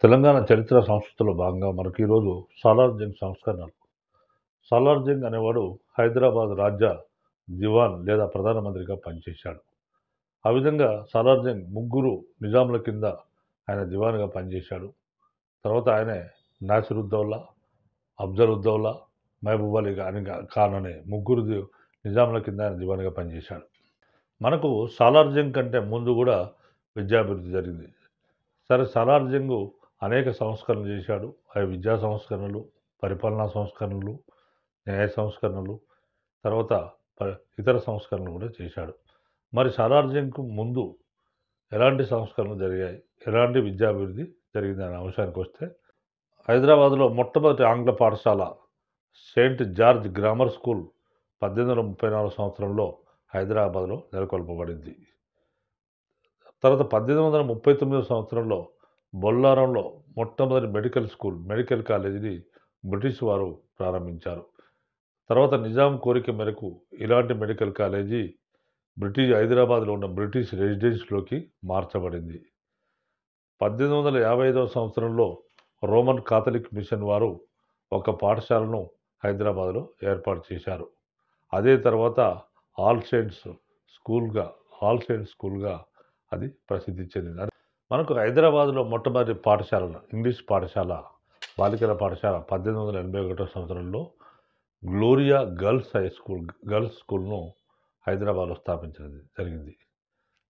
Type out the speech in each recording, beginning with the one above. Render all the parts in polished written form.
తెలంగాణ చరిత్ర సంస్కృతిలో భాగంగా మనకు ఈరోజు సాలార్ జంగ్ సంస్కరణలు. సాలార్ జంగ్ అనేవాడు హైదరాబాద్ రాజ్య దివాన్ లేదా ప్రధానమంత్రిగా పనిచేశాడు. ఆ విధంగా సాలార్ జంగ్ ముగ్గురు నిజాముల కింద ఆయన దివాన్గా పనిచేశాడు. తర్వాత ఆయనే నాసిరుద్దౌలా, అఫ్జలుద్దౌలా, మహబూబ్ అలీ ఖాన్ అనే ముగ్గురు నిజాముల కింద ఆయన దివాన్గా పనిచేశాడు. మనకు సాలార్ జంగ్ కంటే ముందు కూడా విద్యాభివృద్ధి జరిగింది. సరే, సాలార్ జంగు అనేక సంస్కరణలు చేశాడు. అవి విద్యా సంస్కరణలు, పరిపాలనా సంస్కరణలు, న్యాయ సంస్కరణలు, తర్వాత ఇతర సంస్కరణలు కూడా చేశాడు. మరి సాలార్ జంగ్‌కు ముందు ఎలాంటి సంస్కరణలు జరిగాయి? ఎలాంటి విద్యాభివృద్ధి జరిగిందనే అంశానికొస్తే, హైదరాబాద్‌లో మొట్టమొదటి ఆంగ్ల పాఠశాల సెయింట్ జార్జ్ గ్రామర్ స్కూల్ 1834 సంవత్సరంలో హైదరాబాద్‌లో నెలకొల్పబడింది. తర్వాత 1839 సంవత్సరంలో బొల్లారంలో మొట్టమొదటి మెడికల్ కాలేజీని బ్రిటిష్ వారు ప్రారంభించారు. తర్వాత నిజాం కోరిక మేరకు ఇలాంటి మెడికల్ కాలేజీ హైదరాబాద్లో ఉన్న బ్రిటిష్ రెసిడెన్స్‌లోకి మార్చబడింది. 1855 సంవత్సరంలో రోమన్ కాథలిక్ మిషన్ వారు ఒక పాఠశాలను హైదరాబాద్లో ఏర్పాటు చేశారు. అదే తర్వాత ఆల్ సెయింట్స్ స్కూల్‌గా అది ప్రసిద్ధి చెందింది. మనకు హైదరాబాద్‌లో మొట్టమొదటి పాఠశాలలు ఇంగ్లీష్ పాఠశాల, బాలికల పాఠశాల 1881 సంవత్సరంలో గ్లోరియా గర్ల్స్ స్కూల్‌ను హైదరాబాద్‌లో స్థాపించడం జరిగింది.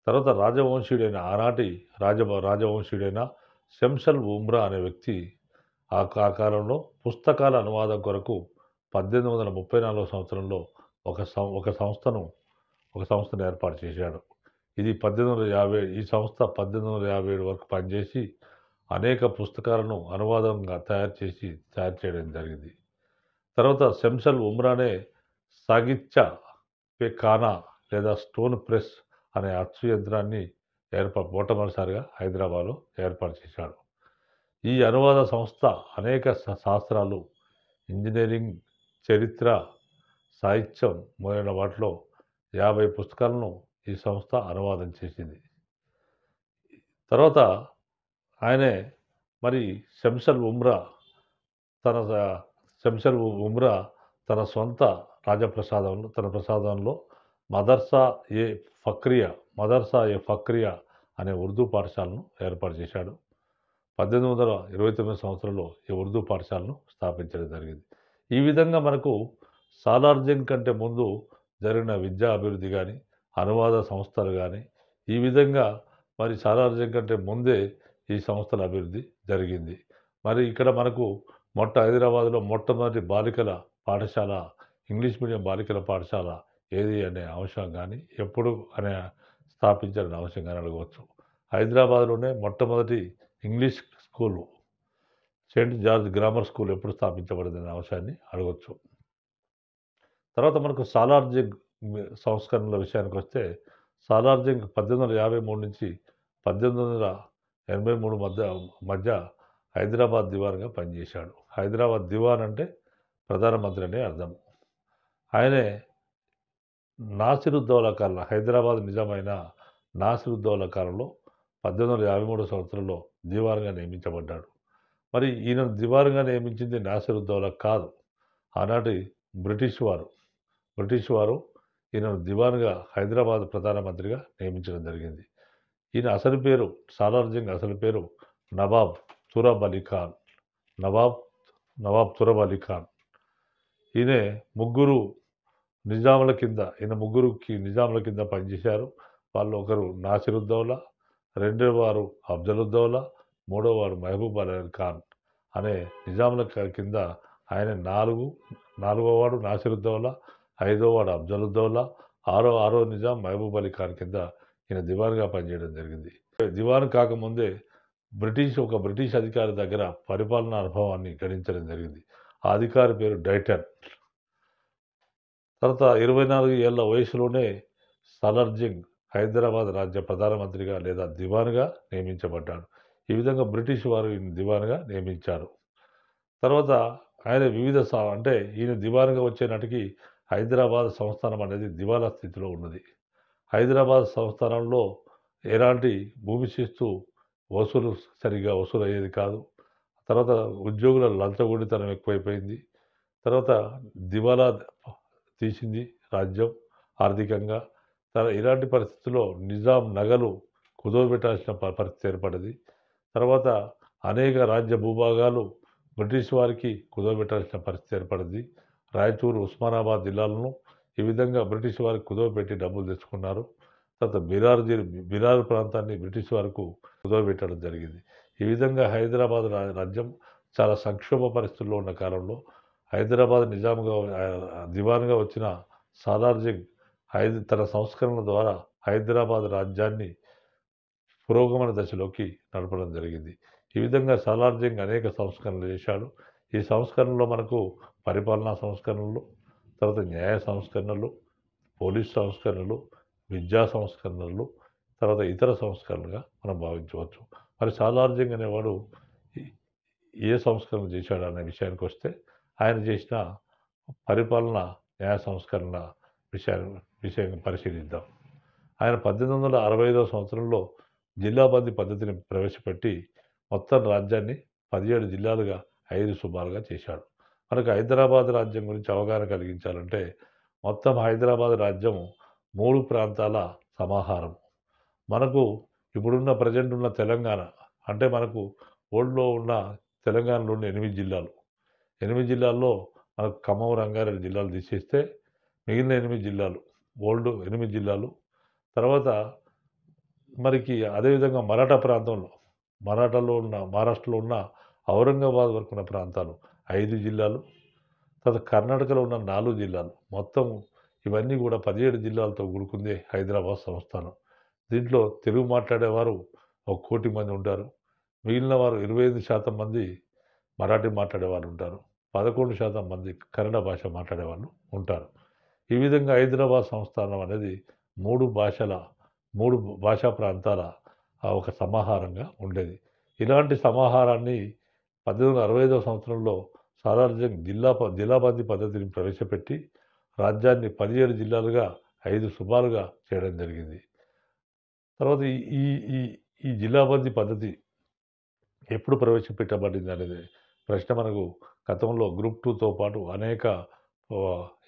తర్వాత ఆనాటి రాజవంశీయుడైన శంషల్ ఉమ్రా అనే వ్యక్తి ఆ కాలంలో పుస్తకాల అనువాదం కొరకు 1834 సంవత్సరంలో ఒక సంస్థను ఏర్పాటు చేశాడు. ఈ సంస్థ 1857 వరకు పనిచేసి అనేక పుస్తకాలను అనువాదంగా తయారు చేయడం జరిగింది. తర్వాత శంషల్ ఉమ్రానే సాగిచ్చా పే ఖానా లేదా స్టోన్ ప్రెస్ అనే అచ్చు యంత్రాన్ని మొట్టమొదటిసారిగా హైదరాబాద్లో ఏర్పాటు చేశాడు. ఈ అనువాద సంస్థ అనేక శాస్త్రాలు, ఇంజనీరింగ్, చరిత్ర, సాహిత్యం మొదలైన వాటిలో 50 పుస్తకాలను ఈ సంస్థ అనువాదం చేసింది. తర్వాత ఆయనే మరి శంషల్ ఉమ్రా తన శంషల్ ఉమ్రా తన సొంత తన ప్రసాదంలో మదర్సా ఏ ఫక్రియా అనే ఉర్దూ పాఠశాలను ఏర్పాటు చేశాడు. 1829 సంవత్సరంలో ఈ ఉర్దూ పాఠశాలను స్థాపించడం జరిగింది. ఈ విధంగా మనకు సాలార్ జంగ్ కంటే ముందు జరిగిన విద్యా అభివృద్ధి కానీ, అనువాద సంస్థలు కానీ, ఈ విధంగా మరి సాలార్ జంగ్ కంటే ముందే ఈ సంస్థల అభివృద్ధి జరిగింది. మరి ఇక్కడ మనకు హైదరాబాద్‌లో మొట్టమొదటి బాలికల పాఠశాల, ఇంగ్లీష్ మీడియం బాలికల పాఠశాల ఏది అనే అంశం కానీ, ఎప్పుడు స్థాపించారనే అంశం కానీ అడగవచ్చు. హైదరాబాద్‌లోనే మొట్టమొదటి English school Saint George grammar school ఎప్పుడు స్థాపించబడిందనే అంశాన్ని అడగవచ్చు. తర్వాత మనకు సాలార్ జంగ్ సంస్కరణల విషయానికొస్తే, సాలార్ జంగ్ 1853 నుంచి 1883 మధ్య హైదరాబాద్ దివాన్‌గా పనిచేశాడు. హైదరాబాద్ దివాన్ అంటే ప్రధానమంత్రి అనే అర్థం. ఆయనే నాసిరుద్దౌలా కాలంలో, హైదరాబాద్ నిజామైన నాసిరుద్దౌలా కాలంలో 1853 సంవత్సరంలో దివాన్‌గా నియమించబడ్డాడు. మరి ఈయనను దివాన్‌గా నియమించింది నాసిరుద్దౌలా కాదు. ఆనాటి బ్రిటిష్ వారు ఈయనను దివాన్‌గా హైదరాబాద్ ప్రధానమంత్రిగా నియమించడం జరిగింది. ఈయన సాలార్ జంగ్ అసలు పేరు నవాబ్ తురబ్ అలీ ఖాన్. నవాబ్ తురబ్ అలీ ఖాన్. ఈయన ముగ్గురికి నిజాముల కింద పనిచేశారు. వాళ్ళు ఒకరు నాసిరుద్దౌలా, రెండోవారు అఫ్జలుద్దౌలా, మూడోవారు మహబూబ్ అలీ ఖాన్ అనే నిజాముల కింద ఆయన నాలుగోవాడు నాసిరుద్దౌలా, ఐదోవాడు అఫ్జలుద్దౌలా, ఆరో నిజాం మహబూబ్ అలీ ఖాన్ కింద ఈయన దివాన్‌గా పనిచేయడం జరిగింది. దివాన్ కాకముందే ఒక బ్రిటిష్ అధికారి దగ్గర పరిపాలనా అనుభవాన్ని గడించడం జరిగింది. ఆ అధికారి పేరు డైటన్. తర్వాత 24 ఏళ్ల వయసులోనే సాలార్ జంగ్ హైదరాబాద్ రాజ్య ప్రధానమంత్రిగా లేదా దివాన్‌గా నియమించబడ్డాడు. ఈ విధంగా బ్రిటిష్ వారు ఈయన దివాన్‌గా నియమించారు. తర్వాత ఆయన ఈయన దివాన్‌గా వచ్చే నాటికి హైదరాబాద్ సంస్థానం అనేది దివాలా స్థితిలో ఉన్నది. హైదరాబాద్ సంస్థానంలో ఎలాంటి భూమి శిస్తు వసూలు సరిగ్గా వసూలు అయ్యేది కాదు. తర్వాత ఉద్యోగుల లంచగొండితనం ఎక్కువైపోయింది. తర్వాత దివాలా తీసింది రాజ్యం ఆర్థికంగా. ఇలాంటి పరిస్థితుల్లో నిజాం నగలు కుదవబెట్టాల్సిన పరిస్థితి ఏర్పడింది. తర్వాత అనేక రాజ్య భూభాగాలు బ్రిటిష్ వారికి కుదవబెట్టాల్సిన పరిస్థితి ఏర్పడింది. రాయచూరు, ఉస్మానాబాద్ జిల్లాలను ఈ విధంగా బ్రిటిష్ వారికి కుదవబెట్టి డబ్బులు తెచ్చుకున్నారు. తర్వాత బిరార్ ప్రాంతాన్ని బ్రిటిష్ వారికి కుదవబెట్టడం జరిగింది. ఈ విధంగా హైదరాబాద్ రాజ్యం చాలా సంక్షోభ పరిస్థితుల్లో ఉన్న కాలంలో హైదరాబాద్ నిజాంగా దివాన్గా వచ్చిన సాలార్జంగ్ తన సంస్కరణల ద్వారా హైదరాబాద్ రాజ్యాన్ని పురోగమన దశలోకి నడపడం జరిగింది. ఈ విధంగా సాలార్జంగ్ అనేక సంస్కరణలు చేశాడు. ఈ సంస్కరణలో మనకు పరిపాలనా సంస్కరణలు, తర్వాత న్యాయ సంస్కరణలు, పోలీస్ సంస్కరణలు, విద్యా సంస్కరణలు, తర్వాత ఇతర సంస్కరణలుగా మనం భావించవచ్చు. మరి సాలార్జంగ్ అనేవాడు ఏ సంస్కరణ చేశాడు అనే విషయానికి వస్తే ఆయన చేసిన పరిపాలన న్యాయ సంస్కరణ విషయాన్ని పరిశీలిద్దాం. ఆయన 1865 సంవత్సరంలో జిల్లాబందీ పద్ధతిని ప్రవేశపెట్టి మొత్తం రాజ్యాన్ని 17 జిల్లాలుగా 5 సుబాలుగా చేశాడు. మనకు హైదరాబాద్ రాజ్యం గురించి అవగాహన కలిగించాలంటే మొత్తం హైదరాబాద్ రాజ్యం 3 ప్రాంతాల సమాహారం. మనకు ఇప్పుడున్న ప్రజెంట్ ఉన్న తెలంగాణ అంటే మనకు ఓల్డ్లో ఉన్న తెలంగాణలోని 8 జిల్లాలు. 8 జిల్లాల్లో మనకు ఖమ్మం, రంగారెడ్డి జిల్లాలు తీసేస్తే మిగిలిన 8 జిల్లాలు ఓల్డ్ 8 జిల్లాలు. తర్వాత మనకి అదేవిధంగా మరాఠా ప్రాంతంలో మహారాష్ట్రలో ఉన్న ఔరంగాబాద్ వరకు ఉన్న ప్రాంతాలు 5 జిల్లాలు. తర్వాత కర్ణాటకలో ఉన్న 4 జిల్లాలు. మొత్తం ఇవన్నీ కూడా 17 జిల్లాలతో కూడుకుందే హైదరాబాద్ సంస్థానం. దీంట్లో తెలుగు మాట్లాడేవారు 1 కోటి మంది ఉంటారు. మిగిలిన వారు 25% మంది మరాఠీ మాట్లాడేవాళ్ళు ఉంటారు. 11% మంది కన్నడ భాష మాట్లాడేవాళ్ళు ఉంటారు. ఈ విధంగా హైదరాబాద్ సంస్థానం అనేది 3 భాషా ప్రాంతాల ఒక సమాహారంగా ఉండేది. ఇలాంటి సమాహారాన్ని 1865 సంవత్సరంలో సాలార్జంగ్ జిల్లాబందీ పద్ధతిని ప్రవేశపెట్టి రాజ్యాన్ని 17 జిల్లాలుగా 5 సుబాలుగా చేయడం జరిగింది. తర్వాత ఈ ఈ ఈ జిల్లాబందీ పద్ధతి ఎప్పుడు ప్రవేశపెట్టబడింది అనేది ప్రశ్న మనకు గతంలో గ్రూప్ 2తో పాటు అనేక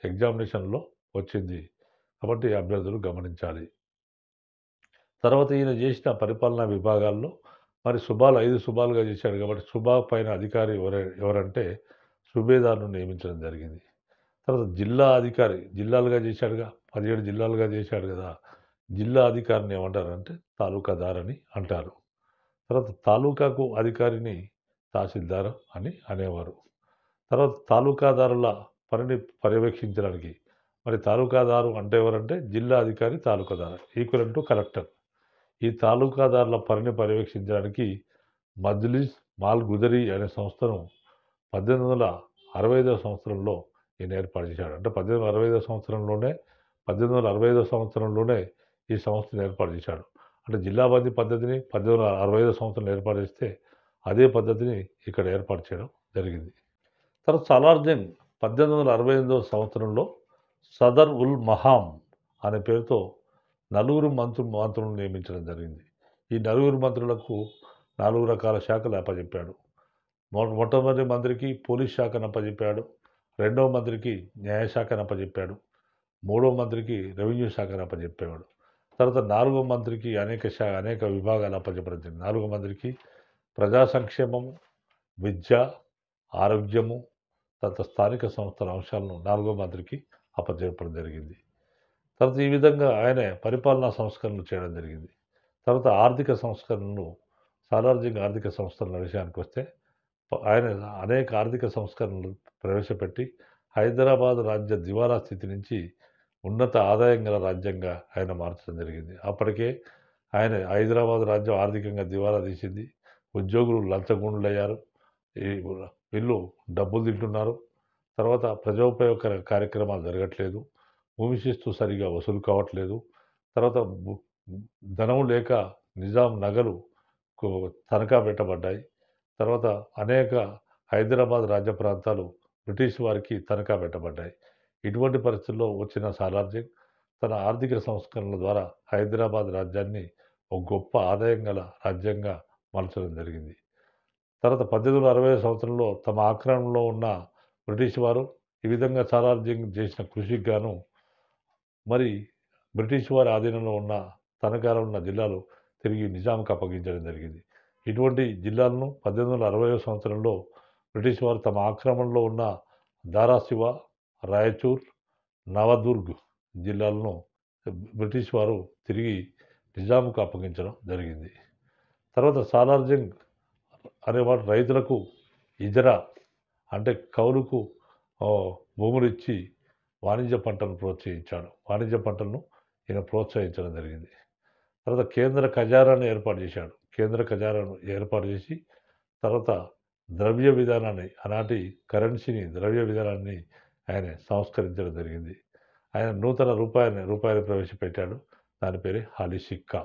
ఎగ్జామినేషన్లో వచ్చింది. కాబట్టి అభ్యర్థులు గమనించాలి. తర్వాత ఈయన చేసిన పరిపాలనా విభాగాల్లో మరి 5 సుబాలుగా చేశాడు కాబట్టి సుబా పైన అధికారి ఎవరంటే సుబేదార్ను నియమించడం జరిగింది. తర్వాత జిల్లా అధికారి జిల్లాలుగా చేశాడుగా 17 జిల్లాలుగా చేశాడు కదా, జిల్లా అధికారిని ఏమంటారంటే తాలూకాదార్ అని అంటారు. తర్వాత తాలూకాకు అధికారిని తహసీల్దార్ అని అనేవారు. తర్వాత తాలూకాదారుల పనిని పర్యవేక్షించడానికి మరి తాలూకాదారు అంటే ఎవరంటే జిల్లా అధికారి తాలూకాదారు ఈక్వల్ టు కలెక్టర్. ఈ తాలూకాదారుల పనిని పర్యవేక్షించడానికి మజ్లిస్ మాల్ గుదరి అనే సంస్థను 1865 సంవత్సరంలో ఈయన ఏర్పాటు చేశాడు. అంటే 1865 సంవత్సరంలోనే ఈ సంస్థను ఏర్పాటు చేశాడు. అంటే జిల్లాబందీ పద్ధతిని 1865 సంవత్సరంలో ఏర్పాటు చేస్తే అదే పద్ధతిని ఇక్కడ ఏర్పాటు చేయడం జరిగింది. తర్వాత సాలార్జంగ్ 1868 సంవత్సరంలో సదర్ ఉల్ మహామ్ అనే పేరుతో 4 మంత్రులను నియమించడం జరిగింది. ఈ 4 మంత్రులకు 4 రకాల శాఖలు అప్పచెప్పాడు. మొట్టమొదటి మంత్రికి పోలీస్ శాఖను అప్పచెప్పాడు. రెండవ మంత్రికి న్యాయశాఖను అప్పచెప్పాడు. మూడవ మంత్రికి రెవెన్యూ శాఖను అప్పచెప్పాడు. తర్వాత 4వ మంత్రికి అనేక విభాగాలు అప్పచెప్పడం జరిగింది. 4వ మంత్రికి ప్రజా సంక్షేమము, విద్య, ఆరోగ్యము, తర్వాత స్థానిక సంస్థల అంశాలను 4వ మంత్రికి అప్పచెప్పడం జరిగింది. తర్వాత ఈ విధంగా ఆయన పరిపాలనా సంస్కరణలు చేయడం జరిగింది. తర్వాత ఆర్థిక సంస్కరణలు సాలార్జంగ్ ఆర్థిక సంస్కరణల విషయానికి వస్తే ఆయన అనేక ఆర్థిక సంస్కరణలు ప్రవేశపెట్టి హైదరాబాద్ రాజ్య దివాలా స్థితి నుంచి ఉన్నత ఆదాయం గల రాజ్యంగా ఆయన మార్చడం జరిగింది. అప్పటికే ఆయన హైదరాబాద్ రాజ్యం ఆర్థికంగా దివాలా తీసింది. ఉద్యోగులు లంచగొండులయ్యారు. వీళ్ళు డబ్బులు తింటున్నారు. తర్వాత ప్రజోపయోగ కార్యక్రమాలు జరగట్లేదు. భూమి శిస్తు సరిగా వసూలు కావట్లేదు. తర్వాత ధనం లేక నిజాం నగలు తనఖా పెట్టబడ్డాయి. తర్వాత అనేక హైదరాబాద్ రాజ్య ప్రాంతాలు బ్రిటిష్ వారికి తనఖా పెట్టబడ్డాయి. ఇటువంటి పరిస్థితుల్లో వచ్చిన సాలార్జంగ్ తన ఆర్థిక సంస్కరణల ద్వారా హైదరాబాద్ రాజ్యాన్ని ఒక గొప్ప ఆదాయం గల రాజ్యంగా మలచడం జరిగింది. తర్వాత 1860 సంవత్సరంలో తమ ఆక్రమణలో ఉన్న బ్రిటిష్ వారు ఈ విధంగా సాలార్ జంగ్ చేసిన కృషికి గాను మరి బ్రిటిష్ వారి ఆధీనంలో ఉన్న తనఖాలో ఉన్న జిల్లాలు తిరిగి నిజాంకు అప్పగించడం జరిగింది. ఇటువంటి జిల్లాలను 1860 సంవత్సరంలో బ్రిటిష్ వారు తమ ఆక్రమణలో ఉన్న దారాసివ, రాయచూర్, నవదుర్గ్ జిల్లాలను బ్రిటిష్ వారు తిరిగి నిజాంకు అప్పగించడం జరిగింది. తర్వాత సాలార్ జంగ్ అనేవాడు రైతులకు ఇజరా అంటే కౌలుకు భూములు ఇచ్చి వాణిజ్య పంటలను ప్రోత్సహించాడు. వాణిజ్య పంటలను ఈయన ప్రోత్సహించడం జరిగింది. తర్వాత కేంద్ర ఖజానాను ఏర్పాటు చేశాడు. కేంద్ర ఖజానాను ఏర్పాటు చేసి తర్వాత ద్రవ్య విధానాన్ని ఆనాటి కరెన్సీని ద్రవ్య విధానాన్ని ఆయన సంస్కరించడం జరిగింది. ఆయన నూతన రూపాయిని ప్రవేశపెట్టాడు. దాని పేరే హాలీ సిక్కా.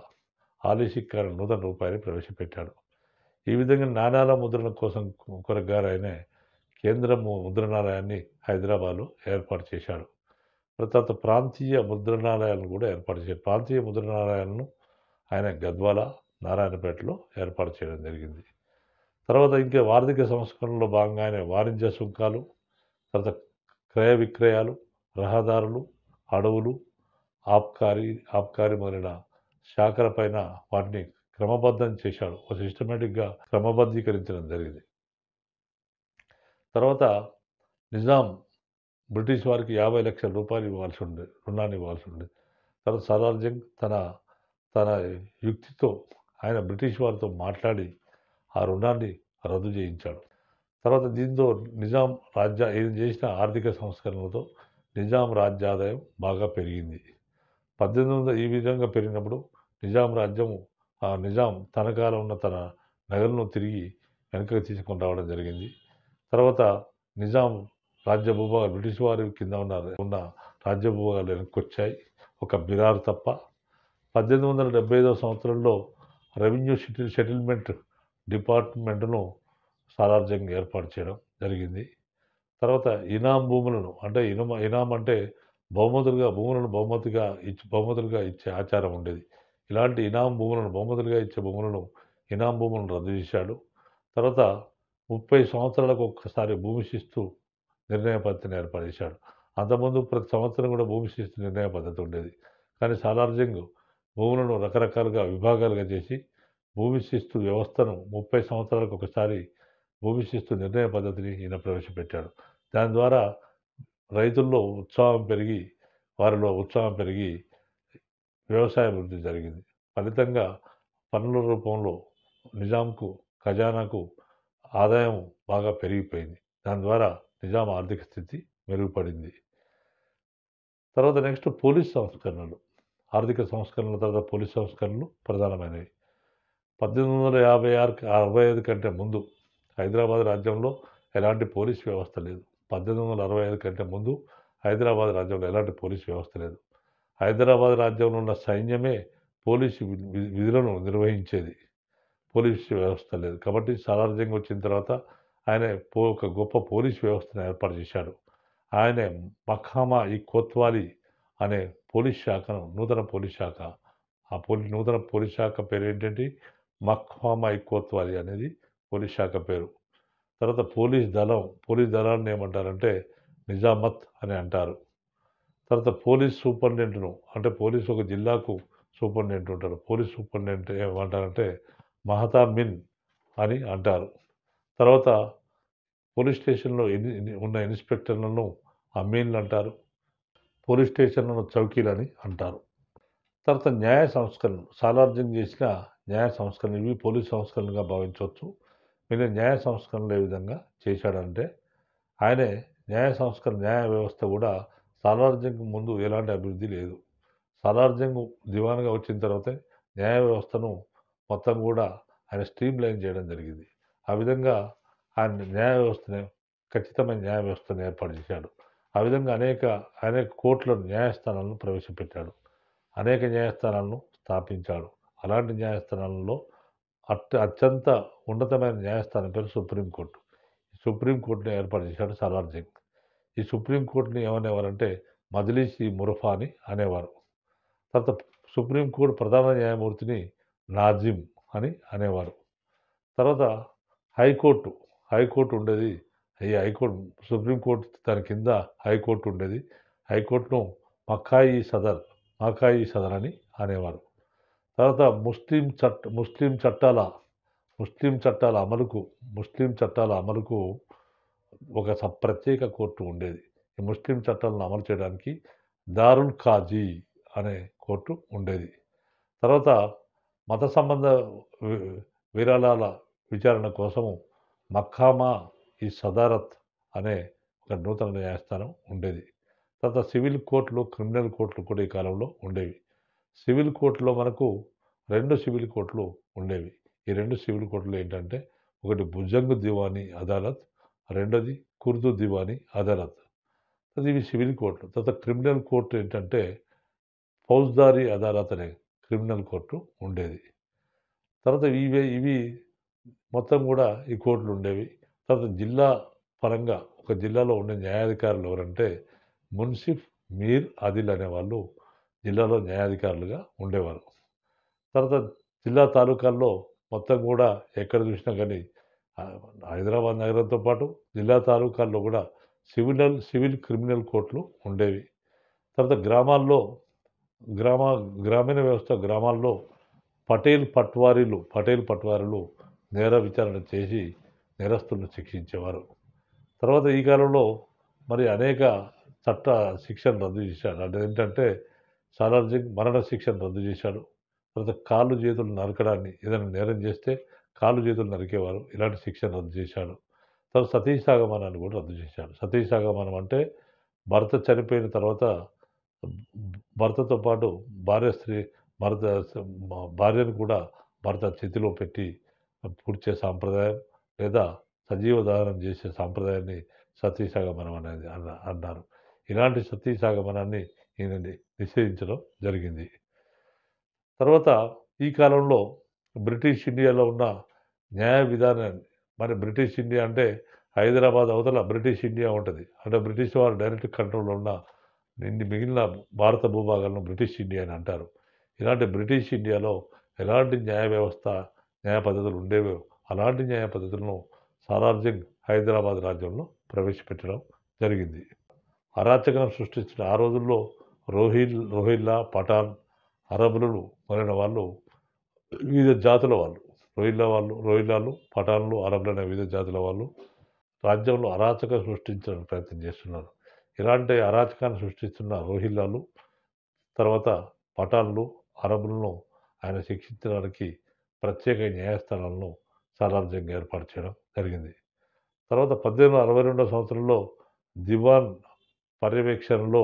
హాలీ సిక్కా అనే నూతన రూపాయిని ప్రవేశపెట్టాడు. ఈ విధంగా నాణాల ముద్రణ కోసం కొరగారు ఆయన కేంద్ర ముద్రణాలయాన్ని హైదరాబాద్లో ఏర్పాటు చేశాడు. తర్వాత ప్రాంతీయ ముద్రణాలయాలను కూడా ఏర్పాటు చేశాడు. ప్రాంతీయ ముద్రణాలయాలను ఆయన గద్వాల, నారాయణపేటలో ఏర్పాటు చేయడం జరిగింది. తర్వాత ఇంకా ఆర్థిక సంస్కరణలో భాగంగా ఆయన వాణిజ్య సుంకాలు, తర్వాత క్రయ విక్రయాలు, రహదారులు, అడవులు, ఆబ్కారీ మొదలైన శాఖల పైన వాటిని క్రమబద్ధం చేశాడు. ఒక సిస్టమేటిక్గా క్రమబద్ధీకరించడం జరిగింది. తర్వాత నిజాం బ్రిటిష్ వారికి 50 లక్షల రూపాయలు రుణాన్ని ఇవ్వాల్సి ఉండేది. తర్వాత సాలార్ జంగ్ తన యుక్తితో ఆయన బ్రిటిష్ వారితో మాట్లాడి ఆ రుణాన్ని రద్దు చేయించాడు. తర్వాత దీంతో నిజాం ఈయన చేసిన ఆర్థిక సంస్కరణలతో నిజాం రాజ్యాదాయం బాగా పెరిగింది. 1800 ఈ విధంగా పెరిగినప్పుడు నిజాం రాజ్యము నిజాం తనఖాలో ఉన్న తన నగలను తిరిగి వెనుకకు తీసుకొని రావడం జరిగింది. తర్వాత నిజాం రాజ్య భూభాగాలు బ్రిటిష్ వారి కింద ఉన్న రాజ్య భూభాగాలు వెనక్కి వచ్చాయి. ఒక బిరార్ తప్ప. 1875 సంవత్సరంలో రెవెన్యూ సెటిల్మెంట్ డిపార్ట్మెంట్ను సాలార్ జంగ్ ఏర్పాటు చేయడం జరిగింది. తర్వాత ఇనాం భూములను అంటే ఇనాం అంటే భూములను బహుమతులుగా ఇచ్చే ఆచారం ఉండేది. ఇలాంటి బహుమతులుగా ఇచ్చే ఇనాం భూములను రద్దు చేశాడు. తర్వాత 30 సంవత్సరాలకు ఒక్కసారి భూమి శిస్తు నిర్ణయ పద్ధతిని ఏర్పాటు చేశాడు. అంతకుముందు ప్రతి సంవత్సరం కూడా భూమి శిస్తు నిర్ణయ పద్ధతి ఉండేది. కానీ సాలార్ జంగ్ భూములను రకరకాలుగా విభాగాలుగా చేసి భూమి శిస్తు వ్యవస్థను 30 సంవత్సరాలకు ఒకసారి భూమి శిస్తు నిర్ణయ పద్ధతిని ఈయన ప్రవేశపెట్టాడు. దాని ద్వారా రైతుల్లో వారిలో ఉత్సాహం పెరిగి వ్యవసాయ అభివృద్ధి జరిగింది. ఫలితంగా పన్నుల రూపంలో నిజాంకు ఖజానాకు ఆదాయం బాగా పెరిగిపోయింది. దాని ద్వారా నిజాం ఆర్థిక స్థితి మెరుగుపడింది. తర్వాత నెక్స్ట్ పోలీస్ సంస్కరణలు. ఆర్థిక సంస్కరణల తర్వాత పోలీస్ సంస్కరణలు ప్రధానమైనవి. 1865 కంటే ముందు హైదరాబాద్ రాజ్యంలో ఎలాంటి పోలీస్ వ్యవస్థ లేదు. 1865 కంటే ముందు హైదరాబాద్ రాజ్యంలో ఎలాంటి పోలీస్ వ్యవస్థ లేదు. హైదరాబాద్ రాజ్యంలో ఉన్న సైన్యమే పోలీసు విధులను నిర్వహించేది. పోలీసు వ్యవస్థ లేదు. కాబట్టి సాలార్ జంగ్ వచ్చిన తర్వాత ఆయన ఒక గొప్ప పోలీస్ వ్యవస్థను ఏర్పాటు చేశాడు. ఆయనే మఖామా ఈ కోత్వాలీ అనే నూతన పోలీస్ శాఖ నూతన పోలీస్ శాఖ పేరు ఏంటంటే మఖామా ఈ కోత్వాలీ అనేది పోలీస్ శాఖ పేరు. తర్వాత పోలీస్ దళాన్ని ఏమంటారంటే నిజామత్ అని అంటారు. తర్వాత పోలీస్ సూపరింటెండెంట్ను అంటే ఒక జిల్లాకు సూపరింటెండెంట్ ఉంటారు. పోలీస్ సూపరింటెండెంట్ ఏమంటారంటే మహతా మిన్ అని అంటారు. తర్వాత పోలీస్ స్టేషన్లో ఉన్న ఇన్స్పెక్టర్లను అమీన్లు అంటారు. పోలీస్ స్టేషన్లను చౌకీలని అంటారు. తర్వాత న్యాయ సంస్కరణలు. సాలార్ జంగ్ చేసిన న్యాయ సంస్కరణలు ఇవి పోలీస్ సంస్కరణలుగా భావించవచ్చు. మీరు న్యాయ సంస్కరణలు ఏ విధంగా చేశాడంటే ఆయనే న్యాయ వ్యవస్థ కూడా సాలార్ జంగ్ ముందు ఎలాంటి అభివృద్ధి లేదు. సాలార్ జంగ్ దివాన్గా వచ్చిన తర్వాత న్యాయ వ్యవస్థను మొత్తం కూడా ఆయన స్ట్రీమ్ లైన్ చేయడం జరిగింది. ఆ విధంగా ఆయన ఖచ్చితమైన న్యాయ వ్యవస్థను ఏర్పాటు చేశాడు. ఆ విధంగా అనేక కోర్టులను న్యాయస్థానాలను ప్రవేశపెట్టాడు. అనేక న్యాయస్థానాలను స్థాపించాడు. అలాంటి న్యాయస్థానాలలో అత్యంత ఉన్నతమైన న్యాయస్థానం పేరు సుప్రీంకోర్టు. సుప్రీంకోర్టుని ఏర్పాటు చేశాడు సాలార్ జంగ్. ఈ సుప్రీంకోర్టుని ఏమనేవారంటే మజ్లిస్-ఈ మురఫా అని అనేవారు. తర్వాత సుప్రీంకోర్టు ప్రధాన న్యాయమూర్తిని నాజిమ్ అని అనేవారు. తర్వాత హైకోర్టు, హైకోర్టు ఉండేది. ఈ హైకోర్టు సుప్రీంకోర్టు దాని కింద హైకోర్టు ఉండేది. హైకోర్టును మకాయి సదర్, మకాయి సదర్ అని అనేవారు. తర్వాత ముస్లిం చట్టాల అమలుకు ముస్లిం చట్టాల అమలుకు ఒక ప్రత్యేక కోర్టు ఉండేది. ఈ ముస్లిం చట్టాలను అమలు చేయడానికి దారుల్ ఖాజీ అనే కోర్టు ఉండేది. తర్వాత మత సంబంధ వి విరాళాల విచారణ కోసము మఖామా ఈ సదారత్ అనే ఒక నూతన న్యాయస్థానం ఉండేది. తర్వాత సివిల్ కోర్టులు, క్రిమినల్ కోర్టులు కూడా ఈ కాలంలో ఉండేవి. సివిల్ కోర్టులో మనకు 2 సివిల్ కోర్టులు ఉండేవి. ఈ 2 సివిల్ కోర్టులు ఏంటంటే, ఒకటి భుజంగ్ దివానీ అదాలత్, రెండోది కుర్దు దివానీ అదాలత్. అది ఇవి సివిల్ కోర్టులు. తర్వాత క్రిమినల్ కోర్టు ఏంటంటే, ఫౌజ్దారీ అదాలత్ అనే క్రిమినల్ కోర్టు ఉండేది. తర్వాత ఇవి మొత్తం కూడా ఈ కోర్టులు ఉండేవి. తర్వాత జిల్లా పరంగా ఒక జిల్లాలో ఉండే న్యాయాధికారులు ఎవరంటే, మున్సిఫ్, మీర్, ఆదిల్ అనేవాళ్ళు జిల్లాలో న్యాయాధికారులుగా ఉండేవారు. తర్వాత జిల్లా తాలూకాల్లో మొత్తం కూడా ఎక్కడ చూసినా కానీ హైదరాబాద్ నగరంతో పాటు జిల్లా తాలూకాల్లో కూడా సివిల్ క్రిమినల్ కోర్టులు ఉండేవి. తర్వాత గ్రామ గ్రామీణ వ్యవస్థ గ్రామాల్లో పటేల్ పట్వారీలు నేర విచారణ చేసి నేరస్తులను శిక్షించేవారు. తర్వాత ఈ కాలంలో మరి అనేక చట్ట శిక్షను రద్దు చేశాడు. అదేంటంటే సాలార్జంగ్ మరణ శిక్షను రద్దు చేశాడు. తర్వాత కాళ్ళు చేతులు నరకడాన్ని, ఏదైనా నేరం చేస్తే కాళ్ళు చేతులు నరికేవారు. ఇలాంటి శిక్షను రద్దు చేశాడు. తర్వాత సతీసాగమనాన్ని కూడా రద్దు చేశాడు. సతీసాగమనం అంటే భర్త చనిపోయిన తర్వాత భర్తతో పాటు భర్త భార్యను కూడా భర్త చేతిలో పెట్టి పూడ్చే సాంప్రదాయం లేదా సజీవ దహనం చేసే సాంప్రదాయాన్ని సతీసాగమనం అనేది అన్నారు. ఇలాంటి సతీసాగమనాన్ని ఈయన నిషేధించడం జరిగింది. తర్వాత ఈ కాలంలో బ్రిటిష్ ఇండియాలో ఉన్న న్యాయ విధానాన్ని, మరి బ్రిటిష్ ఇండియా అంటే హైదరాబాద్ అవతల బ్రిటిష్ ఇండియా ఉంటుంది. అంటే బ్రిటిష్ వారు డైరెక్ట్ కంట్రోల్లో ఉన్న మిగిలిన భారత భూభాగాలను బ్రిటిష్ ఇండియా అని అంటారు. ఇలాంటి బ్రిటిష్ ఇండియాలో ఎలాంటి న్యాయ వ్యవస్థ, న్యాయ పద్ధతులు ఉండేవో అలాంటి న్యాయ పద్ధతులను సాలార్జంగ్ హైదరాబాద్ రాజ్యంలో ప్రవేశపెట్టడం జరిగింది. అరాచకం సృష్టించిన ఆ రోజుల్లో రోహిల్లా, పఠాన్, అరబులు మొదలైన వాళ్ళు వివిధ జాతుల వాళ్ళు, రోహిల్లాలు, పఠాన్లు, అరబులు అనే వివిధ జాతుల వాళ్ళు రాజ్యంలో అరాచకం సృష్టించడానికి ప్రయత్నం చేస్తున్నారు. ఇలాంటి అరాచకాన్ని సృష్టిస్తున్న రోహిల్లాలు, తర్వాత పఠాన్లు, అరబులను ఆయన శిక్షించడానికి ప్రత్యేక న్యాయస్థానాలను సాలార్జంగ్ ఏర్పాటు చేయడం జరిగింది. తర్వాత 1862 సంవత్సరంలో దివాన్ పర్యవేక్షణలో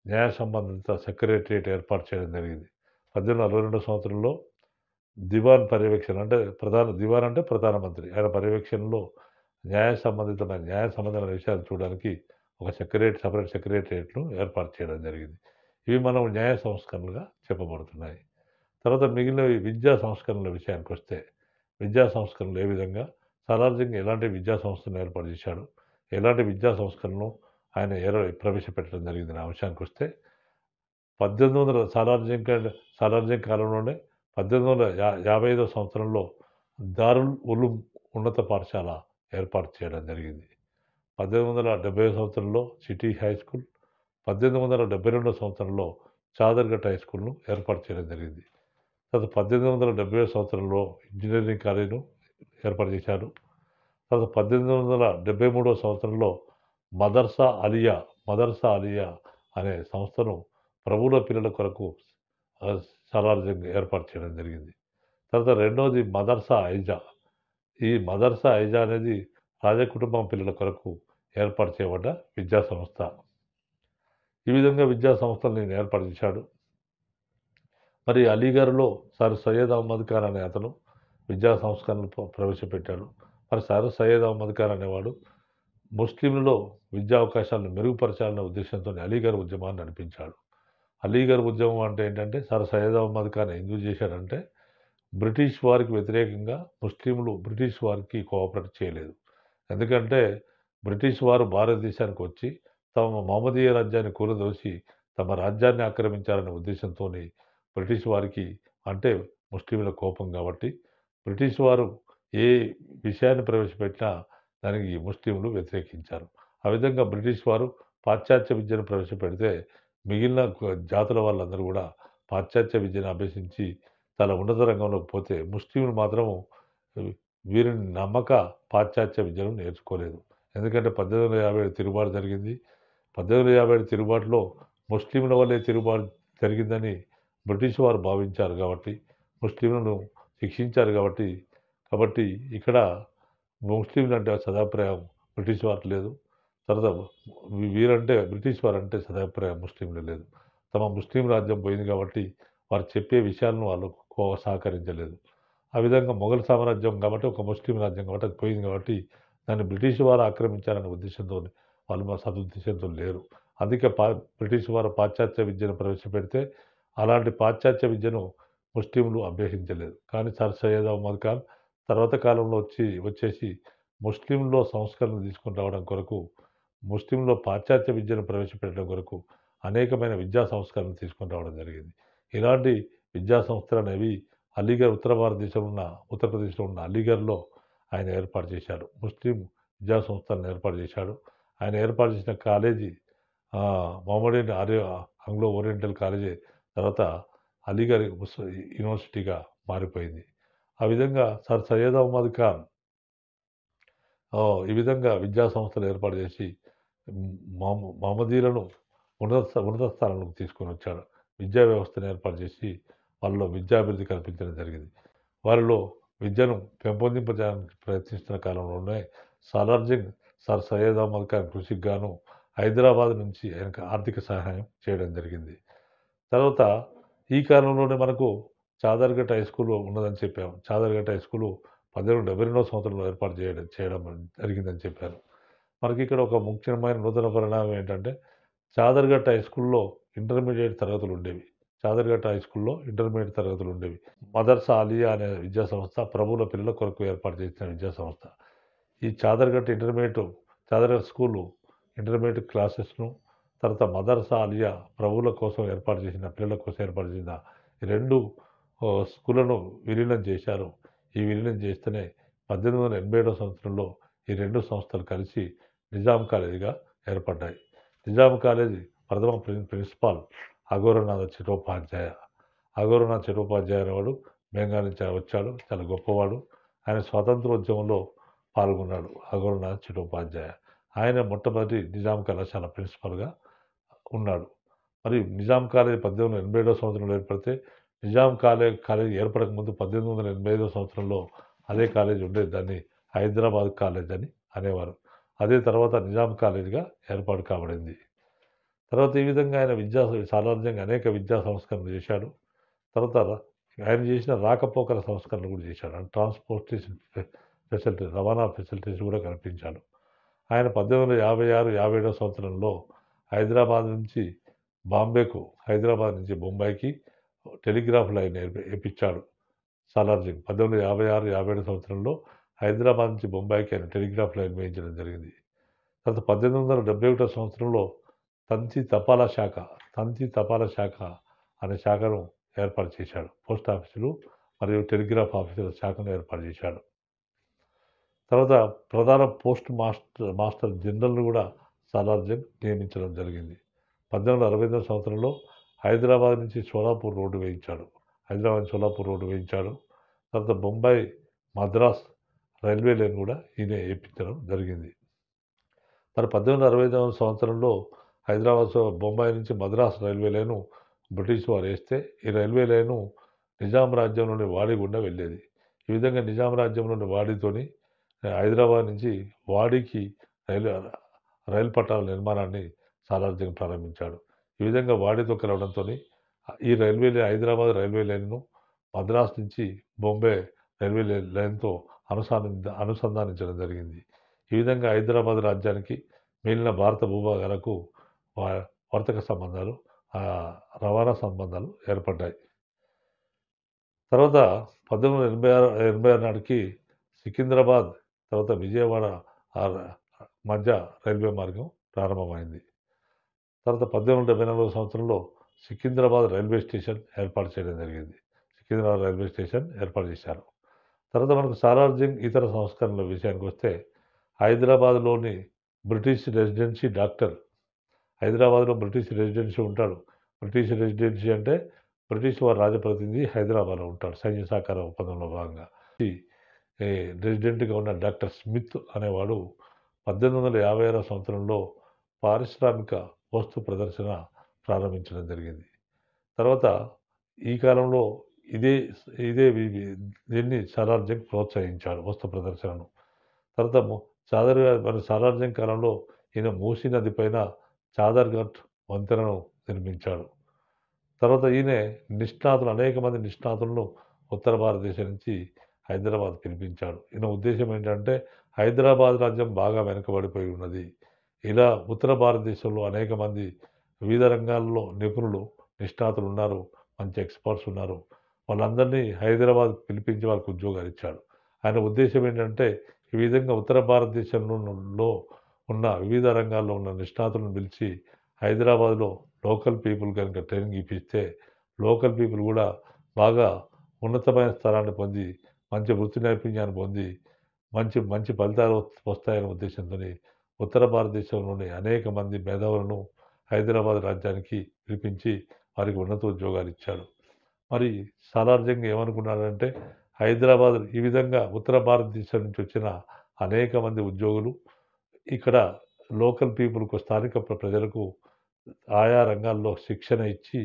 న్యాయ సంబంధిత సెక్రటేరియట్ ఏర్పాటు చేయడం జరిగింది. 1862 సంవత్సరంలో దివాన్ పర్యవేక్షణ అంటే దివాన్ అంటే ప్రధానమంత్రి, ఆయన పర్యవేక్షణలో న్యాయ సంబంధమైన విషయాలు చూడడానికి ఒక సపరేట్ సెక్రటేరియట్ను ఏర్పాటు చేయడం జరిగింది. ఇవి మనం న్యాయ సంస్కరణలుగా చెప్పబడుతున్నాయి. తర్వాత మిగిలినవి విద్యా సంస్కరణల విషయానికి వస్తే, విద్యా సంస్కరణలు ఏ విధంగా సాలార్జంగ్ ఎలాంటి విద్యా సంస్థను ఏర్పాటు చేశాడు, ఎలాంటి విద్యా సంస్కరణను ఆయన ప్రవేశపెట్టడం జరిగిందనే అంశానికి వస్తే, సాలార్జంగ్ కాలంలోనే 1855 సంవత్సరంలో దారుల్ ఉలూమ్ ఉన్నత పాఠశాల ఏర్పాటు చేయడం జరిగింది. 1870 సంవత్సరంలో సిటీ హై స్కూల్, 1872 సంవత్సరంలో చాదర్ఘట్ హై స్కూల్ను ఏర్పాటు చేయడం జరిగింది. తర్వాత 1877 సంవత్సరంలో ఇంజనీరింగ్ కాలేజీను ఏర్పాటు చేశారు. తర్వాత 1873 సంవత్సరంలో మదర్సా అలియా అనే సంస్థను ప్రభువుల పిల్లల కొరకు సాలార్జంగ్ ఏర్పాటు చేయడం జరిగింది. తర్వాత రెండవది మదర్సా ఐజా. ఈ మదర్సా ఐజా అనేది రాజకుటుంబం పిల్లల కొరకు ఏర్పాటు చేయబడ్డ విద్యా సంస్థ. ఈ విధంగా విద్యా సంస్థలు నేను ఏర్పాటు చేశాడు. మరి అలీగర్లో సర్ సయ్యద్ అహ్మద్ ఖాన్ అనే అతను విద్యా సంస్కరణలు ప్రవేశపెట్టాడు. మరి సర్ సయ్యద్ అహ్మద్ ఖాన్ అనేవాడు ముస్లింలలో విద్యా అవకాశాలను మెరుగుపరచాలనే ఉద్దేశంతో అలీగర్ ఉద్యమాన్ని నడిపించాడు. అలీగర్ ఉద్యమం అంటే ఏంటంటే, సర్ సయ్యద్ అహ్మద్ ఖాన్ ఎందుకు చేశాడంటే, బ్రిటిష్ వారికి వ్యతిరేకంగా ముస్లింలు బ్రిటిష్ వారికి కోఆపరేట్ చేయలేదు. ఎందుకంటే బ్రిటిష్ వారు భారతదేశానికి వచ్చి తమ మహమ్మదీయ రాజ్యాన్ని కూలదోసి తమ రాజ్యాన్ని ఆక్రమించాలనే ఉద్దేశంతో బ్రిటిష్ వారికి అంటే ముస్లింల కోపం కాబట్టి బ్రిటిష్ వారు ఏ విషయాన్ని ప్రవేశపెట్టినా దానికి ముస్లింలు వ్యతిరేకించారు. ఆ విధంగా బ్రిటిష్ వారు పాశ్చాత్య విద్యను ప్రవేశపెడితే మిగిలిన జాతుల వాళ్ళందరూ గూడా పాశ్చాత్య విద్యను అభ్యసించి చాలా ఉన్నత రంగంలోకి పోతే ముస్లింలు మాత్రము వి వీరిని నమ్మక పాశ్చాత్య విద్యను నేర్చుకోలేదు. ఎందుకంటే 1857 తిరుగుబాటు జరిగింది. 1857 తిరుగుబాటులో ముస్లింల వల్లే తిరుగుబాటు జరిగిందని బ్రిటిష్ వారు భావించారు గాబట్టి, ముస్లింలను శిక్షించారు కాబట్టి ఇక్కడ ముస్లింలంటే సదాభిప్రాయం బ్రిటిష్ వారికి లేదు. తర్వాత వీరంటే బ్రిటిష్ వారంటే సదాభిప్రాయం ముస్లింలు లేదు. తమ ముస్లిం రాజ్యం పోయింది కాబట్టి వారు చెప్పే విషయాలను వాళ్ళు సహకరించలేదు. ఆ విధంగా మొఘల్ సామ్రాజ్యం కాబట్టి ఒక ముస్లిం రాజ్యం కాబట్టి అది పోయింది కాబట్టి దాన్ని బ్రిటిష్ వారు ఆక్రమించారనే ఉద్దేశంతోని వాళ్ళు మా సదుద్దేశంతో లేరు. అందుకే బ్రిటిష్ వారు పాశ్చాత్య విద్యను ప్రవేశపెడితే అలాంటి పాశ్చాత్య విద్యను ముస్లింలు అభ్యసించలేదు. కానీ సర్ సయ్యద్ అహ్మద్ ఖాన్ తర్వాత కాలంలో వచ్చేసి ముస్లింలో సంస్కరణలు తీసుకొని రావడం కొరకు, ముస్లింలో పాశ్చాత్య విద్యను ప్రవేశపెట్టడం కొరకు అనేకమైన విద్యా సంస్కరణలు తీసుకొని రావడం జరిగింది. ఇలాంటి విద్యా సంస్థలనేవి అలీగఢ్ ఉత్తర భారతదేశంలో ఉన్న ఉత్తరప్రదేశ్‌లో ఉన్న అలీగఢ్‌లో ఆయన ఏర్పాటు చేశాడు. ముస్లిం విద్యా సంస్థలను ఏర్పాటు చేశాడు. ఆయన ఏర్పాటు చేసిన కాలేజీ మొహమ్మడన్ ఆంగ్లో ఓరియంటల్ కాలేజీ తర్వాత అలీగఢ్ యూనివర్సిటీగా మారిపోయింది. ఆ విధంగా సర్ సయ్యద్ అహ్మద్ ఖాన్ ఈ విధంగా విద్యా సంస్థలు ఏర్పాటు చేసి మహమ్మదీయులను ఉన్నత స్థానంలోకి తీసుకొనొచ్చాడు. విద్యా వ్యవస్థను ఏర్పాటు చేసి వాళ్ళలో విద్యాభివృద్ధి కల్పించడం జరిగింది. వారిలో విద్యను పెంపొందింపజేయడానికి ప్రయత్నిస్తున్న కాలంలోనే సాలార్జంగ్ సర్ సయ్యద్ అహ్మద్ ఖాన్ కృషికి గాను హైదరాబాద్ నుంచి ఆయనకు ఆర్థిక సహాయం చేయడం జరిగింది. తర్వాత ఈ కాలంలోనే మనకు చాదర్ఘట్ హై స్కూల్ ఉన్నదని చెప్పాము. చాదర్ఘట్ హై స్కూలు 1872 సంవత్సరంలో ఏర్పాటు చేయడం జరిగిందని చెప్పారు. మనకిక్కడ ఒక ముఖ్యమైన నూతన పరిణామం ఏంటంటే చాదర్ఘట్ హై స్కూల్‌లో ఇంటర్మీడియేట్ తరగతులుండేవి. చాదర్ఘట్ హై స్కూల్‌లో ఇంటర్మీడియేట్ తరగతులుండేవి. మదర్సా ఆలియా అనే విద్యా సంస్థ ప్రభువుల పిల్లల కొరకు ఏర్పాటు చేసిన విద్యా సంస్థ. ఈ చాదర్ఘట్ స్కూలు ఇంటర్మీడియేట్ క్లాసెస్‌ను తర్వాత మదర్సా ఆలియా ప్రభువుల కోసం ఏర్పాటు చేసిన పిల్లల కోసం ఏర్పాటు చేసిన ఈ 2 స్కూళ్ళను విలీనం చేశారు. ఈ విలీనం చేస్తేనే 1887 సంవత్సరంలో ఈ 2 సంస్థలు కలిసి నిజాం కాలేజీగా ఏర్పడ్డాయి. నిజాం కాలేజీ ప్రథమ ప్రిన్సిపాల్ అఘోరనాథ చటోపాధ్యాయ. అఘోరనాథ్ చటోపాధ్యాయ అనేవాడు బెంగాల్ నుంచి వచ్చాడు. చాలా గొప్పవాడు. ఆయన స్వాతంత్రోద్యమంలో పాల్గొన్నాడు. అఘోరనాథ్ చటోపాధ్యాయ. ఆయన మొట్టమొదటి నిజాం కళాశాల ప్రిన్సిపాల్‌గా ఉన్నాడు. మరి నిజాం కాలేజీ 1887 సంవత్సరంలో ఏర్పడితే నిజాం కాలేజీ ఏర్పడకముందు 1885 సంవత్సరంలో అదే కాలేజీ ఉండేది. దాన్ని హైదరాబాద్ కాలేజ్ అని అనేవారు. అదే తర్వాత నిజాం కాలేజీగా ఏర్పాటు కాబడింది. తర్వాత ఈ విధంగా ఆయన సాలార్జంగ్ అనేక విద్యా సంస్కరణలు చేశాడు. తర్వాత ఆయన చేసిన రాకపోకల సంస్కరణలు కూడా చేశాడు. అంటే ట్రాన్స్‌పోర్టేషన్ ఫెసిలిటీ రవాణా ఫెసిలిటీస్ కూడా కల్పించాడు. ఆయన 1856, 57 సంవత్సరంలో హైదరాబాద్ నుంచి బాంబేకు, హైదరాబాద్ నుంచి బొంబాయికి టెలిగ్రాఫ్ లైన్ ఏపిచ్చాడు సాలార్జంగ్. 1856, 57 సంవత్సరంలో హైదరాబాద్ నుంచి బొంబాయికి ఆయన టెలిగ్రాఫ్ లైన్ వేయించడం జరిగింది. తర్వాత 1871 సంవత్సరంలో తంతి తపాలా శాఖ అనే శాఖను ఏర్పాటు చేశాడు. పోస్ట్ ఆఫీసులు మరియు టెలిగ్రాఫ్ ఆఫీసుల శాఖను ఏర్పాటు చేశాడు. తర్వాత ప్రధాన పోస్ట్ మాస్టర్ జనరల్‌ను కూడా సాలార్జంగ్ నియమించడం జరిగింది. 1868 సంవత్సరంలో హైదరాబాద్ నుంచి షోలాపూర్ రోడ్డు వేయించాడు. తర్వాత బొంబాయి, మద్రాస్ రైల్వే లైన్ కూడా ఈయనే ఏపించడం జరిగింది. మరి 1869 సంవత్సరంలో బొంబాయి నుంచి మద్రాస్ రైల్వే లైను బ్రిటిష్ వారు ఏస్తే ఈ రైల్వే లైను నిజాం రాజ్యంలోని వాడి గుండా వెళ్ళేది. ఈ విధంగా నిజాం రాజ్యంలోని వాడితోని హైదరాబాద్ నుంచి వాడికి రైలు పట్టాల నిర్మాణాన్ని సాలార్జంగ్ ప్రారంభించాడు. ఈ విధంగా వాడితో కలవడంతోని ఈ హైదరాబాద్ రైల్వే లైన్‌ను మద్రాస్ నుంచి బొంబే రైల్వే లైన్‌తో అనుసంధానించడం జరిగింది. ఈ విధంగా హైదరాబాద్ రాజ్యానికి మిగిలిన భారత భూభాగాలకు వర్తక సంబంధాలు, రవాణా సంబంధాలు ఏర్పడ్డాయి. తర్వాత 1886 నాటికి సికింద్రాబాద్ తర్వాత విజయవాడ మధ్య రైల్వే మార్గం ప్రారంభమైంది. తర్వాత 1874 సంవత్సరంలో సికింద్రాబాద్ రైల్వే స్టేషన్ ఏర్పాటు చేయడం జరిగింది. సికింద్రాబాద్ రైల్వే స్టేషన్ ఏర్పాటు చేశారు. తర్వాత మనకు సాలార్జంగ్ ఇతర సంస్కరణల విషయానికొస్తే హైదరాబాద్‌లోని బ్రిటిష్ రెసిడెన్సీ డాక్టర్. హైదరాబాద్‌లో బ్రిటిష్ రెసిడెన్సీ ఉంటాడు. బ్రిటిష్ రెసిడెన్సీ అంటే బ్రిటిష్ వారి రాజప్రతినిధి హైదరాబాద్‌లో ఉంటాడు. సైన్య సహకార ఒప్పందంలో భాగంగా. ఈ రెసిడెంట్‌గా ఉన్న డాక్టర్ స్మిత్ అనేవాడు 1856 సంవత్సరంలో పారిశ్రామిక వస్తు ప్రదర్శన ప్రారంభించడం జరిగింది. తర్వాత ఈ కాలంలో ఇదే ఇదే దీన్ని సాలార్జంగ్ ప్రోత్సహించాడు వస్తు ప్రదర్శనను. తర్వాత మన సాలార్జంగ్ కాలంలో ఈయన మూసీ నది పైన చాదర్‌ఘాట్ వంతెనను నిర్మించాడు. తర్వాత ఈయనే అనేక మంది నిష్ణాతులను ఉత్తర భారతదేశం నుంచి హైదరాబాద్ పిలిపించాడు. ఈయన ఉద్దేశ్యం ఏంటంటే హైదరాబాద్ రాజ్యం బాగా వెనుకబడిపోయి ఉన్నది. ఇలా ఉత్తర భారతదేశంలో అనేక మంది వివిధ రంగాల్లో నిపుణులు, నిష్ణాతులు ఉన్నారు. మంచి ఎక్స్‌పర్ట్స్ ఉన్నారు. వాళ్ళందరినీ హైదరాబాద్ పిలిపించి వాళ్ళకి ఉద్యోగాలు ఇచ్చాడు. ఆయన ఉద్దేశ్యం ఏంటంటే ఈ విధంగా ఉత్తర భారతదేశంలో ఉన్న వివిధ రంగాల్లో ఉన్న నిష్ణాతులను పిలిచి హైదరాబాద్‌లో లోకల్ పీపుల్ గనుక ట్రైనింగ్ ఇప్పిస్తే లోకల్ పీపుల్ కూడా బాగా ఉన్నతమైన స్థానాన్ని పొంది, మంచి వృత్తి నైపుణ్యాన్ని పొంది, మంచి మంచి ఫలితాలు వస్తాయనే ఉద్దేశంతోని ఉత్తర భారతదేశంలోని అనేక మంది మేధావులను హైదరాబాద్ రాజ్యానికి పిలిపించి వారికి ఉన్నత ఉద్యోగాలు ఇచ్చాడు. మరి సాలార్జంగ్ ఏమనుకున్నాడంటే హైదరాబాద్ ఈ విధంగా ఉత్తర భారతదేశం నుంచి వచ్చిన అనేక మంది ఉద్యోగులు ఇక్కడ లోకల్ పీపుల్‌కు స్థానిక ప్రజలకు ఆయా రంగాల్లో శిక్షణ ఇచ్చి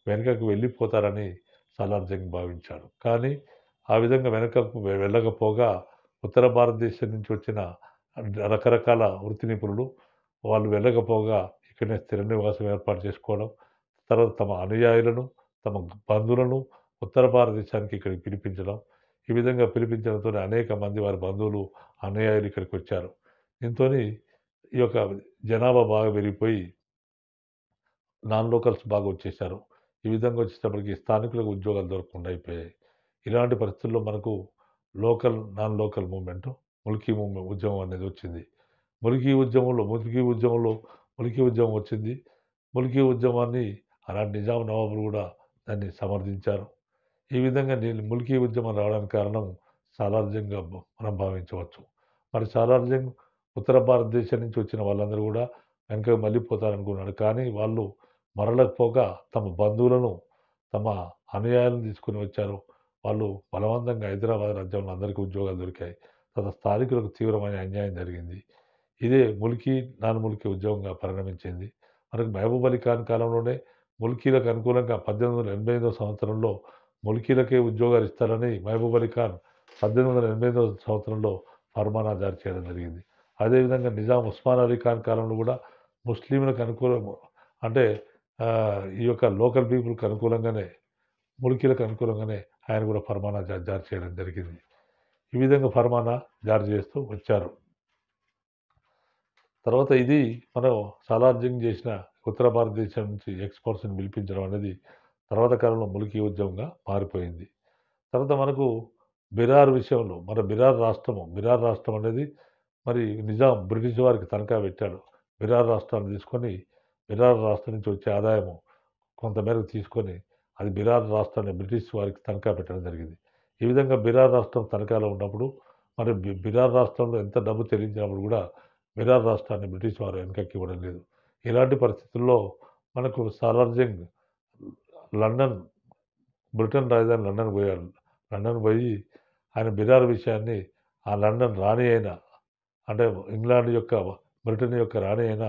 వెనుకకు వెళ్ళిపోతారని సాలార్జంగ్ భావించాడు. కానీ ఆ విధంగా వెనుకకు వెళ్ళకపోగా ఉత్తర భారతదేశం నుంచి వచ్చిన రకరకాల వృత్తి నిపుణులు వాళ్ళు వెళ్ళకపోగా ఇక్కడనే స్థిర నివాసం ఏర్పాటు చేసుకోవడం, తర్వాత తమ అనుయాయులను, తమ బంధువులను ఉత్తర భారతదేశానికి ఇక్కడికి పిలిపించడం. ఈ విధంగా పిలిపించడంతోనే అనేక మంది వారి బంధువులు, అనుయాయులు ఇక్కడికొచ్చారు. దీంతోని ఈ యొక్క జనాభా బాగా పెరిగిపోయి నాన్ లోకల్స్ బాగా వచ్చేసారు. ఈ విధంగా వచ్చేటప్పటికి స్థానికులకు ఉద్యోగాలు దొరకకుండా అయిపోయాయి. ఇలాంటి పరిస్థితుల్లో మనకు నాన్ లోకల్ మూవ్‌మెంట్ ముల్కీ ఉద్యమం అనేది వచ్చింది. ముల్కీ ఉద్యమం వచ్చింది. ముల్కీ ఉద్యమాన్ని ఆనాటి నిజాం నవాబులు కూడా దాన్ని సమర్థించారు. ఈ విధంగా ముల్కీ ఉద్యమం రావడానికి కారణం సాలార్జంగ్‌గా మనం భావించవచ్చు. మరి సాలార్జంగ్ ఉత్తర భారతదేశం నుంచి వచ్చిన వాళ్ళందరూ కూడా వెనకకి మళ్ళిపోతారనుకున్నాడు. కానీ వాళ్ళు మరలకపోగా తమ బంధువులను, తమ అనుయాయులను తీసుకొని వచ్చారు. వాళ్ళు బలవంతంగా హైదరాబాద్ రాజ్యంలో అందరికీ ఉద్యోగాలు దొరికాయి. తర్వాత స్థానికులకు తీవ్రమైన అన్యాయం జరిగింది. ఇదే నాన్ ముల్కీ ఉద్యమంగా పరిణమించింది. మనకు మహబూబ్ అలీ ఖాన్ కాలంలోనే ముల్కీలకు అనుకూలంగా 1888 సంవత్సరంలో ముల్కీలకే ఉద్యోగాలు ఇస్తారని మహబూబ్ అలీ ఖాన్ 1888 సంవత్సరంలో ఫర్మానా జారీ చేయడం జరిగింది. అదేవిధంగా నిజాం ఉస్మాన్ అలీ ఖాన్ కాలంలో కూడా ముస్లింలకు అంటే ఈ యొక్క లోకల్ పీపుల్‌కి అనుకూలంగానే, ముల్కీలకు అనుకూలంగానే ఆయన కూడా ఫర్మానా జారీ చేయడం జరిగింది. ఈ విధంగా ఫర్మానా జారీ చేస్తూ వచ్చారు. తర్వాత ఇది మనం సాలార్జంగ్ చేసిన ఉత్తర భారతదేశం నుంచి ఎక్స్‌పర్ట్స్‌ని పిలిపించడం అనేది తర్వాత కాలంలో ముల్కీ ఉద్యమంగా మారిపోయింది. తర్వాత మనకు బిరార్ రాష్ట్రం అనేది మరి నిజాం బ్రిటిష్ వారికి తనఖా పెట్టాడు. బిరార్ రాష్ట్రాన్ని తీసుకొని బిరార్ రాష్ట్రం నుంచి వచ్చే ఆదాయము కొంతమేరకు తీసుకొని అది బిరార్ రాష్ట్రాన్ని బ్రిటిష్ వారికి తనఖా పెట్టడం జరిగింది. ఈ విధంగా బిరార్ రాష్ట్రం తనఖాలో ఉన్నప్పుడు మరి బిరార్ రాష్ట్రంలో ఎంత డబ్బు చెల్లించినప్పుడు కూడా బిరార్ రాష్ట్రాన్ని బ్రిటిష్ వారు వెనకకి ఇవ్వడం లేదు. ఇలాంటి పరిస్థితుల్లో మనకు సాలార్జంగ్ లండన్ బ్రిటన్ రాజధాని లండన్ పోయాడు. లండన్ పోయి ఆయన బిరార్ విషయాన్ని ఆ లండన్ రాణి అయిన అంటే ఇంగ్లాండ్ యొక్క బ్రిటన్ యొక్క రాణి అయిన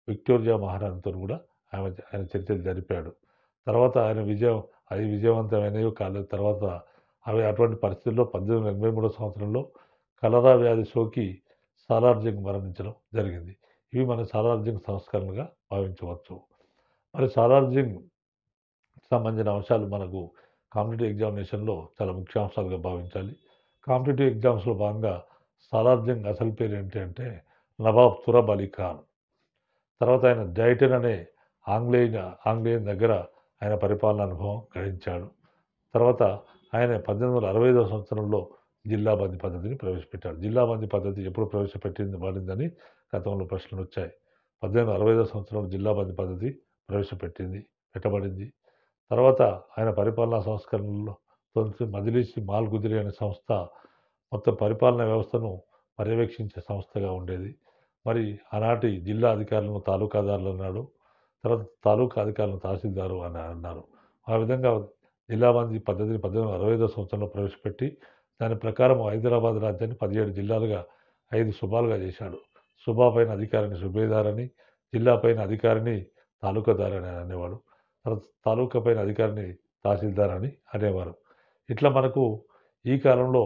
విక్టోరియా మహారాణితో కూడా ఆయన చర్చలు జరిపాడు. తర్వాత అవి విజయవంతమైనయో కాలేదు. తర్వాత అటువంటి పరిస్థితుల్లో 1883 సంవత్సరంలో కలరా వ్యాధి సోకి సాలార్జంగ్ మరణించడం జరిగింది. ఇవి మన సాలార్జంగ్ సంస్కరణలుగా భావించవచ్చు. మరి సాలార్జంగ్ సంబంధించిన అంశాలు మనకు కాంపిటీటివ్ ఎగ్జామినేషన్‌లో చాలా ముఖ్యాంశాలుగా భావించాలి. కాంపిటీటివ్ ఎగ్జామ్స్‌లో భాగంగా సాలార్జంగ్ అసలు పేరు ఏంటి అంటే నవాబ్ తురబ్ అలీ ఖాన్. తర్వాత ఆయన డైటన్ అనే ఆంగ్లేయుని దగ్గర ఆయన పరిపాలనా అనుభవం గడించాడు. తర్వాత ఆయన 1865 సంవత్సరంలో జిల్లాబందీ పద్ధతిని ప్రవేశపెట్టాడు. జిల్లాబందీ పద్ధతి ఎప్పుడు పడిందని గతంలో ప్రశ్నలొచ్చాయి. 1865 సంవత్సరంలో జిల్లాబందీ పద్ధతి పెట్టబడింది. తర్వాత ఆయన పరిపాలనా సంస్కరణల్లో మజిలీస్ మాల్ గుదిరి అనే సంస్థ మొత్తం పరిపాలనా వ్యవస్థను పర్యవేక్షించే సంస్థగా ఉండేది. మరి ఆనాటి జిల్లా అధికారులను తాలూకాదారులు అన్నాడు. తర్వాత తాలూకా అధికారులను తహసీల్దారు అని అన్నారు. ఆ విధంగా జిల్లా మంది పద్ధతిని 1865 సంవత్సరంలో ప్రవేశపెట్టి దాని ప్రకారం హైదరాబాద్ రాజ్యాన్ని 17 జిల్లాలుగా 5 సుబాలుగా చేశాడు. సుబా పైన అధికారిని సుబేదార్ అని, జిల్లా పైన అధికారిని తాలూకాదార్ అని అనేవాడు. తర్వాత తాలూకా పైన అధికారిని తహసీల్దార్ అని అనేవారు. ఇట్లా మనకు ఈ కాలంలో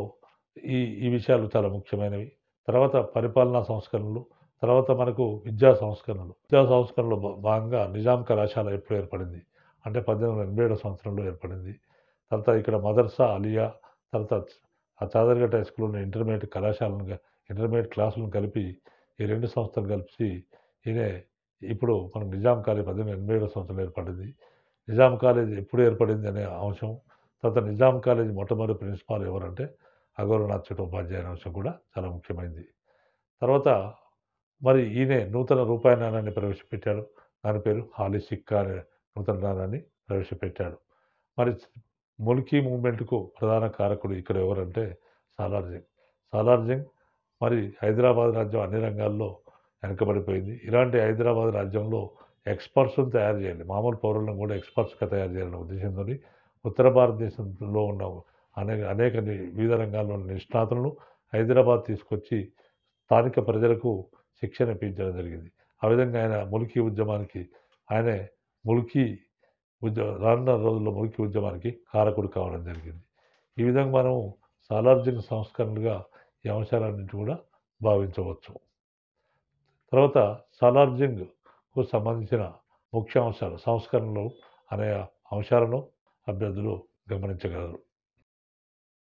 ఈ ఈ విషయాలు చాలా ముఖ్యమైనవి. తర్వాత పరిపాలనా సంస్కరణలు, తర్వాత మనకు విద్యా సంస్కరణలు. విద్యా సంస్కరణలో భాగంగా నిజాం కళాశాల ఎప్పుడు ఏర్పడింది? అంటే 1887 సంవత్సరంలో ఏర్పడింది. తర్వాత ఇక్కడ మదర్సా, అలియా, తర్వాత ఆ చాదర్ఘట్ హై స్కూల్‌లోని ఇంటర్మీడియేట్ క్లాసులను కలిపి ఈ 2 సంస్థలు కలిసి ఈయనే ఇప్పుడు మన నిజాం కాలేజ్ 1887 సంవత్సరంలో ఏర్పడింది. నిజాం కాలేజ్ ఎప్పుడు ఏర్పడింది అనే అంశం, తర్వాత నిజాం కాలేజ్ మొట్టమొదటి ప్రిన్సిపాల్ ఎవరంటే అఘోరనాథ్ చట్టోపాధ్యాయ అనే అంశం కూడా చాలా ముఖ్యమైనది. తర్వాత మరి ఈయనే నూతన రూపాయి నాణాన్ని ప్రవేశపెట్టాడు. దాని పేరు హాలీ సిక్కా అనే నూతన నాణాన్ని ప్రవేశపెట్టాడు. మరి ముల్కీ మూవ్‌మెంట్‌కు ప్రధాన కారకుడు ఇక్కడ ఎవరంటే సాలార్జంగ్. సాలార్జంగ్ మరి హైదరాబాద్ రాజ్యం అన్ని రంగాల్లో వెనకబడిపోయింది. ఇలాంటి హైదరాబాద్ రాజ్యంలో ఎక్స్‌పర్ట్స్‌ని తయారు చేయాలి. మామూలు పౌరులను కూడా ఎక్స్‌పర్ట్స్‌గా తయారు చేయాలనే ఉద్దేశంతోని ఉత్తర భారతదేశంలో ఉన్న అనేక వివిధ రంగాల్లోని నిష్ణాతులను హైదరాబాద్ తీసుకొచ్చి స్థానిక ప్రజలకు శిక్షణ ఇప్పించడం జరిగింది. ఆ విధంగా ఆయన ముల్కీ ఉద్యమానికి ఆయనే ముల్కీ రానున్న రోజుల్లో ముల్కీ ఉద్యమానికి కారకుడు కావడం జరిగింది. ఈ విధంగా మనం సాలార్జంగ్ సంస్కరణలుగా ఈ అంశాలన్నింటిని కూడా భావించవచ్చు. తర్వాత సాలార్జంగ్‌కు సంబంధించిన ముఖ్య అంశాలు, సంస్కరణలు అనే అంశాలను అభ్యర్థులు గమనించగలరు.